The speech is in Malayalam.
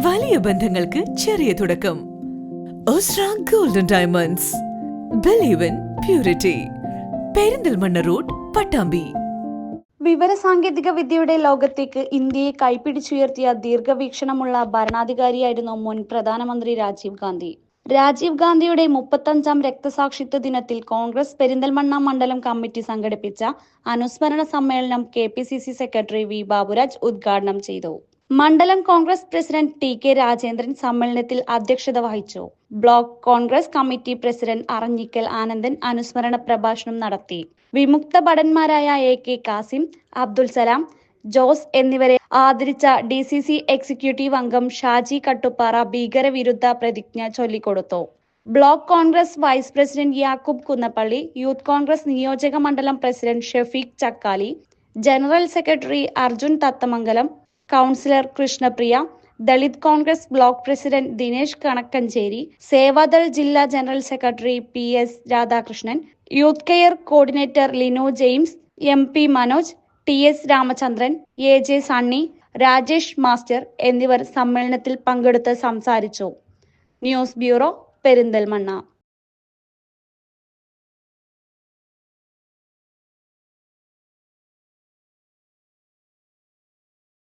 വലിയ ബന്ധങ്ങൾക്ക് ചെറിയ തുടക്കം. Osra golden diamonds. Believe in purity. Perinthalmanna road, Pattambi. വിവരസാങ്കേതിക വിദ്യയുടെ ലോകത്തേക്ക് ഇന്ത്യയെ കൈപ്പിടിച്ചുയർത്തിയ ദീർഘവീക്ഷണമുള്ള ഭരണാധികാരിയായിരുന്നു മുൻ പ്രധാനമന്ത്രി രാജീവ് ഗാന്ധി. രാജീവ് ഗാന്ധിയുടെ 35ാം രക്തസാക്ഷിത്വ ദിനത്തിൽ കോൺഗ്രസ് പെരിന്തൽമണ്ണ മണ്ഡലം കമ്മിറ്റി സംഘടിപ്പിച്ച അനുസ്മരണ സമ്മേളനം KPCC സെക്രട്ടറി വി ബാബുരാജ് ഉദ്ഘാടനം ചെയ്തു. മണ്ഡലം കോൺഗ്രസ് പ്രസിഡന്റ് TK രാജേന്ദ്രൻ സമ്മേളനത്തിൽ അധ്യക്ഷത വഹിച്ചു. Block Congress committee president Aranjikkal Anandan അനുസ്മരണ പ്രഭാഷണം നടത്തി. വിമുക്ത ഭടന്മാരായ AK കാസിം, അബ്ദുൽ സലാം, ജോസ് എന്നിവരെ ആദരിച്ച DCC എക്സിക്യൂട്ടീവ് അംഗം ഷാജി കട്ടുപ്പാറ ഭീകരവിരുദ്ധ പ്രതിജ്ഞ ചൊല്ലിക്കൊടുത്തു. Block Congress vice president Yakub Kunnappally, youth Congress നിയോജക മണ്ഡലം president Shafeeq Chakkali, general secretary Arjun Thathamangalam, councillor Krishnapriya, Dalit Congress block president Dinesh Kanakkancheri, Sevadal ജില്ലാ general secretary PS Radhakrishnan, youth care coordinator Lino James, MP Manoj, TS Ramachandran, AJ Sunny, Rajesh master എന്നിവർ സമ്മേളനത്തിൽ പങ്കെടുത്ത് സംസാരിച്ചു. News bureau, Perinthalmanna.